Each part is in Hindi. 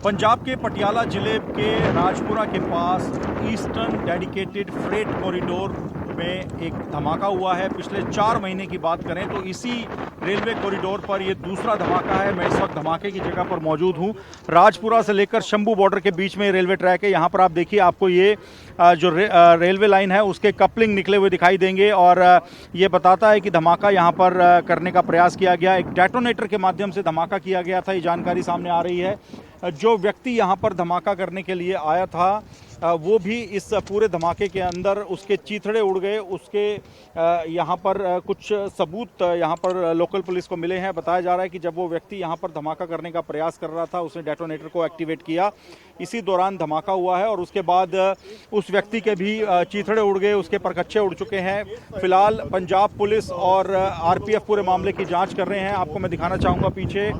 पंजाब के पटियाला जिले के राजपुरा के पास ईस्टर्न डेडिकेटेड फ्रेट कॉरिडोर में एक धमाका हुआ है। पिछले 4 महीने की बात करें तो इसी रेलवे कॉरिडोर पर यह दूसरा धमाका है। मैं इस वक्त धमाके की जगह पर मौजूद हूं। राजपुरा से लेकर शंभू बॉर्डर के बीच में रेलवे ट्रैक है। यहां पर आप देखिए, आपको ये जो रेलवे लाइन है उसके कपलिंग निकले हुए दिखाई देंगे और ये बताता है कि धमाका यहां पर करने का प्रयास किया गया। एक डेटोनेटर के माध्यम से धमाका किया गया था, ये जानकारी सामने आ रही है। जो व्यक्ति यहां पर धमाका करने के लिए आया था वो भी इस पूरे धमाके के अंदर उसके चीथड़े उड़ गए। उसके यहाँ पर कुछ सबूत यहाँ पर लोकल पुलिस को मिले हैं। बताया जा रहा है कि जब वो व्यक्ति यहाँ पर धमाका करने का प्रयास कर रहा था, उसने डेटोनेटर को एक्टिवेट किया, इसी दौरान धमाका हुआ है और उसके बाद उस व्यक्ति के भी चीथड़े उड़ गए, उसके परकच्चे उड़ चुके हैं। फिलहाल पंजाब पुलिस और आरपीएफ पूरे मामले की जाँच कर रहे हैं। आपको मैं दिखाना चाहूँगा पीछे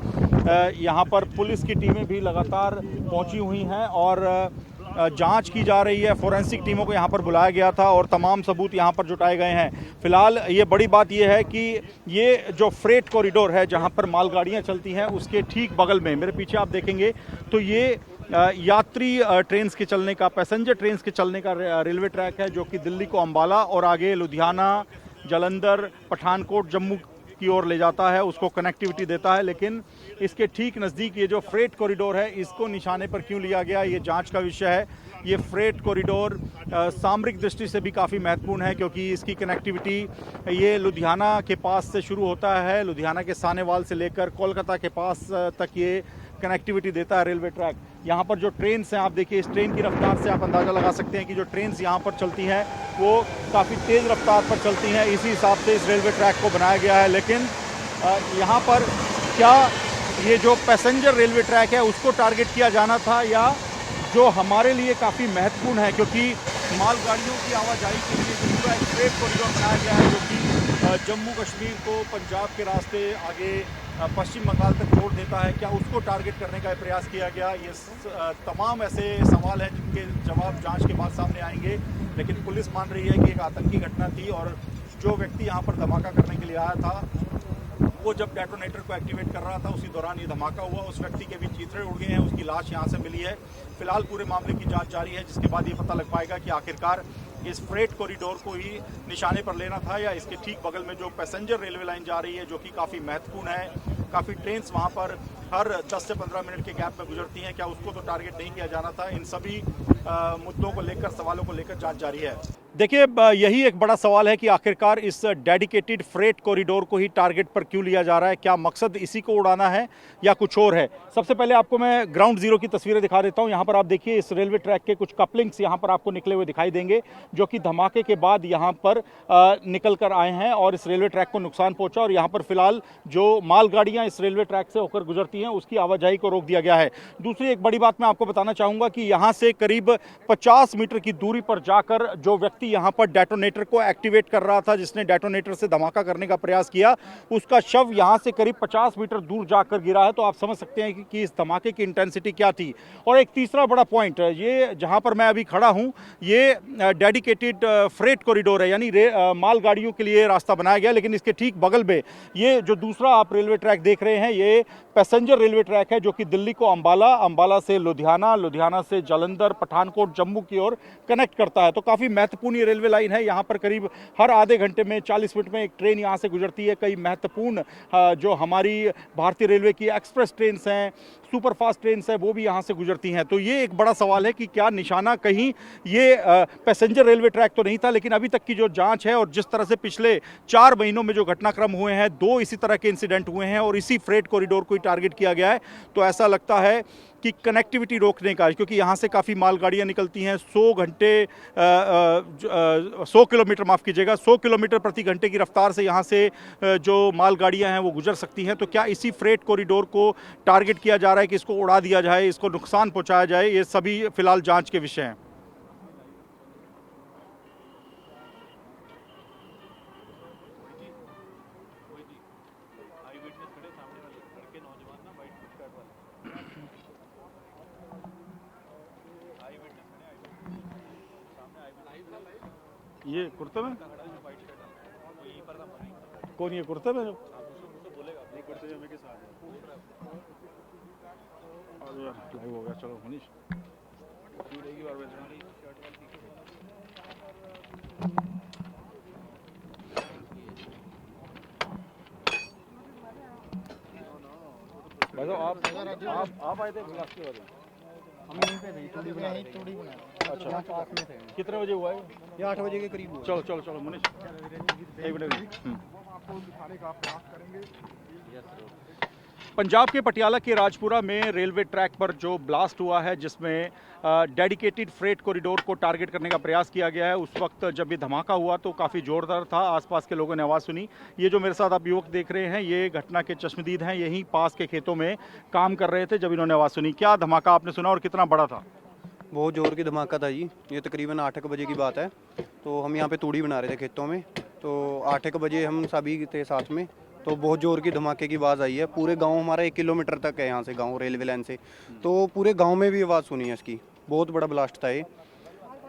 यहाँ पर पुलिस की टीमें भी लगातार पहुँची हुई हैं और जांच की जा रही है। फोरेंसिक टीमों को यहां पर बुलाया गया था और तमाम सबूत यहां पर जुटाए गए हैं। फिलहाल ये बड़ी बात ये है कि ये जो फ्रेट कॉरिडोर है जहां पर मालगाड़ियां चलती हैं उसके ठीक बगल में, मेरे पीछे आप देखेंगे तो ये यात्री ट्रेन के चलने का, पैसेंजर ट्रेन के चलने का रेलवे ट्रैक है जो कि दिल्ली को अंबाला और आगे लुधियाना, जालंधर, पठानकोट, जम्मू की ओर ले जाता है, उसको कनेक्टिविटी देता है। लेकिन इसके ठीक नज़दीक ये जो फ्रेट कॉरिडोर है इसको निशाने पर क्यों लिया गया, ये जांच का विषय है। ये फ्रेट कॉरिडोर सामरिक दृष्टि से भी काफ़ी महत्वपूर्ण है क्योंकि इसकी कनेक्टिविटी ये लुधियाना के पास से शुरू होता है, लुधियाना के सानेवाल से लेकर कोलकाता के पास तक ये कनेक्टिविटी देता है रेलवे ट्रैक। यहाँ पर जो ट्रेन हैं आप देखिए, इस ट्रेन की रफ्तार से आप अंदाज़ा लगा सकते हैं कि जो ट्रेन यहाँ पर चलती हैं वो काफ़ी तेज़ रफ्तार पर चलती हैं। इसी हिसाब से इस रेलवे ट्रैक को बनाया गया है। लेकिन यहाँ पर क्या ये जो पैसेंजर रेलवे ट्रैक है उसको टारगेट किया जाना था, या जो हमारे लिए काफ़ी महत्वपूर्ण है क्योंकि मालगाड़ियों की आवाजाही के लिए जो पूरा एक फ्रेट कॉरिडोर बनाया गया है जो कि जम्मू कश्मीर को पंजाब के रास्ते आगे पश्चिम बंगाल तक छोड़ देता है, क्या उसको टारगेट करने का प्रयास किया गया? ये तमाम ऐसे सवाल हैं जिनके जवाब जांच के बाद सामने आएंगे। लेकिन पुलिस मान रही है कि एक आतंकी घटना थी और जो व्यक्ति यहाँ पर धमाका करने के लिए आया था वो जब डेटोनेटर को एक्टिवेट कर रहा था उसी दौरान ये धमाका हुआ। उस व्यक्ति के भी चीथड़े उड़ गए हैं, उसकी लाश यहाँ से मिली है। फिलहाल पूरे मामले की जांच जारी है जिसके बाद ये पता लग पाएगा कि आखिरकार इस फ्रेट कॉरिडोर को ही निशाने पर लेना था या इसके ठीक बगल में जो पैसेंजर रेलवे लाइन जा रही है जो कि काफ़ी महत्वपूर्ण है, काफ़ी ट्रेन्स वहाँ पर हर 10 से 15 मिनट के गैप में गुजरती हैं, क्या उसको तो टारगेट नहीं किया जाना था? इन सभी मुद्दों को लेकर, सवालों को लेकर जांच जारी है। देखिए, यही एक बड़ा सवाल है कि आखिरकार इस डेडिकेटेड फ्रेट कॉरिडोर को ही टारगेट पर क्यों लिया जा रहा है? क्या मकसद इसी को उड़ाना है या कुछ और है? सबसे पहले आपको मैं ग्राउंड जीरो की तस्वीरें दिखा देता हूं। यहां पर आप देखिए, इस रेलवे ट्रैक के कुछ कपलिंग्स यहां पर आपको निकले हुए दिखाई देंगे जो कि धमाके के बाद यहां पर निकल कर आए हैं और इस रेलवे ट्रैक को नुकसान पहुंचा। और यहां पर फिलहाल जो मालगाड़ियां इस रेलवे ट्रैक से होकर गुजरती हैं उसकी आवाजाही को रोक दिया गया है। दूसरी एक बड़ी बात मैं आपको बताना चाहूंगा कि यहां से करीब 50 मीटर की दूरी पर जाकर जो व्यक्ति यहां पर डेटोनेटर को एक्टिवेट कर रहा था, जिसने डेटोनेटर से धमाका करने का प्रयास किया, उसका शव यहां से करीब 50 मीटर दूर जाकर गिरा है। तो आप समझ सकते हैं कि इस धमाके की इंटेंसिटी क्या थी। और एक तीसरा बड़ा पॉइंट, ये जहां पर मैं अभी खड़ा हूं ये डेडिकेटेड फ्रेट कॉरिडोर है, यानी मालगाड़ियों के लिए रास्ता बनाया गया। लेकिन इसके ठीक बगल में ये जो दूसरा आप रेलवे ट्रैक देख रहे हैं ये पैसेंजर रेलवे ट्रैक है जो कि दिल्ली को अंबाला, अंबाला से लुधियाना, लुधियाना से जालंधर, पठानकोट, जम्मू की ओर कनेक्ट करता है। तो काफ़ी महत्वपूर्ण ये रेलवे लाइन है। यहाँ पर करीब हर आधे घंटे में 40 मिनट में एक ट्रेन यहाँ से गुजरती है। कई महत्वपूर्ण जो हमारी भारतीय रेलवे की एक्सप्रेस ट्रेन हैं, सुपर फास्ट ट्रेन है, वो भी यहाँ से गुजरती हैं। तो ये एक बड़ा सवाल है कि क्या निशाना कहीं ये पैसेंजर रेलवे ट्रैक तो नहीं था? लेकिन अभी तक की जो जांच है और जिस तरह से पिछले 4 महीनों में जो घटनाक्रम हुए हैं, 2 इसी तरह के इंसिडेंट हुए हैं और इसी फ्रेट कॉरिडोर को टारगेट किया गया है, तो ऐसा लगता है कि कनेक्टिविटी रोकने का, क्योंकि यहाँ से काफ़ी मालगाड़ियाँ निकलती हैं 100 किलोमीटर, माफ़ कीजिएगा, 100 किलोमीटर प्रति घंटे की रफ्तार से यहाँ से जो मालगाड़ियाँ हैं वो गुजर सकती हैं। तो क्या इसी फ्रेट कॉरिडोर को टारगेट किया जा रहा है कि इसको उड़ा दिया जाए, इसको नुकसान पहुँचाया जाए? ये सभी फिलहाल जाँच के विषय हैं। ये कुर्ते में कौन, ये कुर्ते में लाइव हो गया, चलो मनीष। भाई साहब आप आए थे ब्लास्ट के बाद? हम यहीं पे थे, तूड़ी बना रहे थे। अच्छा, यहाँ पास में थे। कितने बजे हुआ है? ये 8 बजे के करीब हुआ। चलो चलो चलो मनीष, एक मिनट। पंजाब के पटियाला के राजपुरा में रेलवे ट्रैक पर जो ब्लास्ट हुआ है, जिसमें डेडिकेटेड फ्रेट कॉरिडोर को टारगेट करने का प्रयास किया गया है, उस वक्त जब ये धमाका हुआ तो काफ़ी ज़ोरदार था। आसपास के लोगों ने आवाज़ सुनी। ये जो मेरे साथ आप युवक देख रहे हैं, ये घटना के चश्मदीद हैं। यहीं पास के खेतों में काम कर रहे थे जब इन्होंने आवाज़ सुनी। क्या धमाका आपने सुना और कितना बड़ा था? बहुत ज़ोर की धमाका था जी। ये तकरीबन 8 बजे की बात है। तो हम यहाँ पे तूड़ी बना रहे थे खेतों में। तो 8 बजे हम सभी थे साथ में। तो बहुत ज़ोर की धमाके की आवाज़ आई है। पूरे गांव, हमारा 1 किलोमीटर तक है यहाँ से गांव, रेलवे लाइन से। तो पूरे गांव में भी आवाज़ सुनी है इसकी। बहुत बड़ा ब्लास्ट था ये।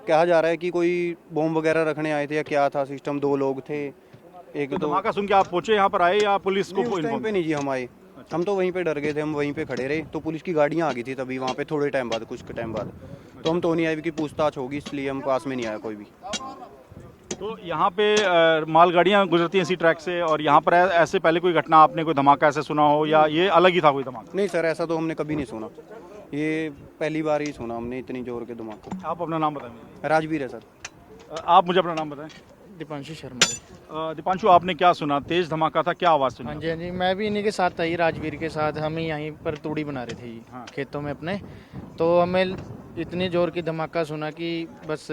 कहा जा रहा है कि कोई बॉम्ब वगैरह रखने आए थे या क्या था सिस्टम। 2 लोग थे। एक तो धमाका सुन के आप पहुंचे यहाँ पर आए या पुलिस को? उस टाइम पे नहीं जी हम आए। हम तो वहीं पे डर गए थे, हम वहीं पे खड़े रहे। तो पुलिस की गाड़ियाँ आ गई थी तभी वहाँ पे थोड़े टाइम बाद, कुछ टाइम बाद। तो हम तो नहीं आए कि पूछताछ होगी, इसलिए हम पास में नहीं आया कोई भी। तो यहाँ पे मालगाड़ियाँ गुजरती हैं इसी ट्रैक से, और यहाँ पर ऐसे पहले कोई घटना, आपने कोई धमाका ऐसे सुना हो या ये अलग ही था कोई धमाका? नहीं सर, ऐसा तो हमने कभी नहीं सुना। ये पहली बार ही सुना हमने इतनी जोर के धमाके। आप अपना नाम बताएं। राजवीर है सर। आप मुझे अपना नाम बताएं। दीपांशु शर्मा। दीपांशु, आपने क्या सुना? तेज धमाका था, क्या आवाज़ सुनी? हाँ जी हाँ जी, मैं भी इन्हीं के साथ था, ही राजवीर के साथ। हम ही यहीं पर तूड़ी बना रहे थे जी, हाँ। खेतों में अपने। तो हमें इतनी जोर की धमाका सुना कि बस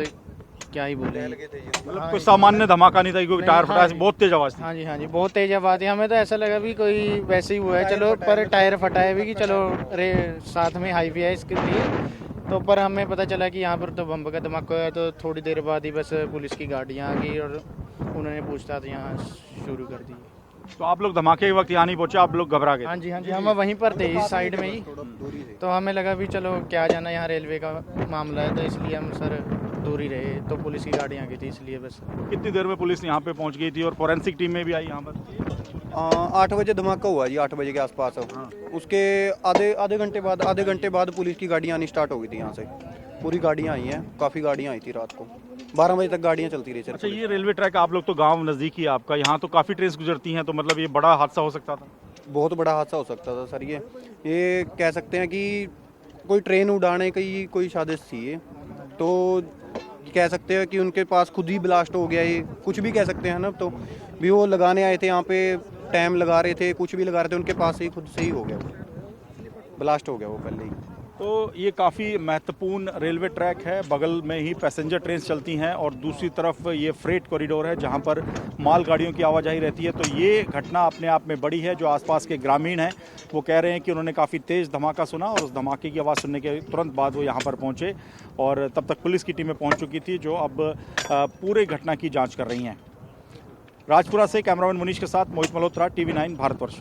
क्या ही बोले। मतलब कोई सामान्य धमाका नहीं था, क्योंकि टायर फटा, बहुत तेज आवाज़ थी। हाँ जी हाँ जी, बहुत तेज आवाज़ थी। हमें तो ऐसा लगा भी कोई वैसे ही हुआ है, चलो पर टायर फटा है भी कि चलो रे साथ में हाईवे है इसके लिए। तो पर हमें पता चला कि यहाँ पर तो बम का धमाका है। तो थोड़ी देर बाद ही बस पुलिस की गाड़ियाँ आ गई और उन्होंने पूछताछ यहाँ शुरू कर दी। तो आप लोग धमाके के वक्त यहाँ नहीं पहुँचे, आप लोग घबरा गए? हाँ जी हाँ जी, हम वहीं पर थे इस साइड में ही। तो हमें लगा भी चलो क्या जाना, यहाँ रेलवे का मामला है, तो इसलिए हम सर दूर ही रहे। तो पुलिस की गाड़ियाँ आ गई थी, इसलिए बस। कितनी देर में पुलिस यहाँ पे पहुँच गई थी और फोरेंसिक टीम में भी आई यहाँ पर? 8 बजे धमाका हुआ जी, 8 बजे के आसपास। उसके आधे घंटे बाद पुलिस की गाड़ियाँ आनी स्टार्ट हो गई थी यहाँ से। पूरी गाड़ियाँ आई हैं, काफ़ी गाड़ियाँ आई थी रात को। 12 बजे तक गाड़ियाँ चलती रही सर। अच्छा, ये रेलवे ट्रैक, आप लोग तो गांव नज़दीक ही है आपका, यहाँ तो काफ़ी ट्रेन गुजरती हैं, तो मतलब ये बड़ा हादसा हो सकता था? बहुत बड़ा हादसा हो सकता था सर। ये कह सकते हैं कि कोई ट्रेन उड़ाने की कोई साजिश थी ये। तो कह सकते हैं कि उनके पास खुद ही ब्लास्ट हो गया, ये कुछ भी कह सकते हैं ना। तो भी वो लगाने आए थे यहाँ पे, टाइम लगा रहे थे, कुछ भी लगा रहे थे, उनके पास ही खुद से ही हो गया, ब्लास्ट हो गया वो पहले ही। तो ये काफ़ी महत्वपूर्ण रेलवे ट्रैक है, बगल में ही पैसेंजर ट्रेन चलती हैं और दूसरी तरफ ये फ्रेट कॉरिडोर है जहां पर मालगाड़ियों की आवाजाही रहती है। तो ये घटना अपने आप में बड़ी है। जो आसपास के ग्रामीण हैं वो कह रहे हैं कि उन्होंने काफ़ी तेज़ धमाका सुना और उस धमाके की आवाज़ सुनने के तुरंत बाद वो यहाँ पर पहुँचे, और तब तक पुलिस की टीमें पहुँच चुकी थी जो अब पूरे घटना की जाँच कर रही हैं। राजपुरा से कैमरामैन मुनीश के साथ मोहित मल्होत्रा, TV9 भारतवर्ष।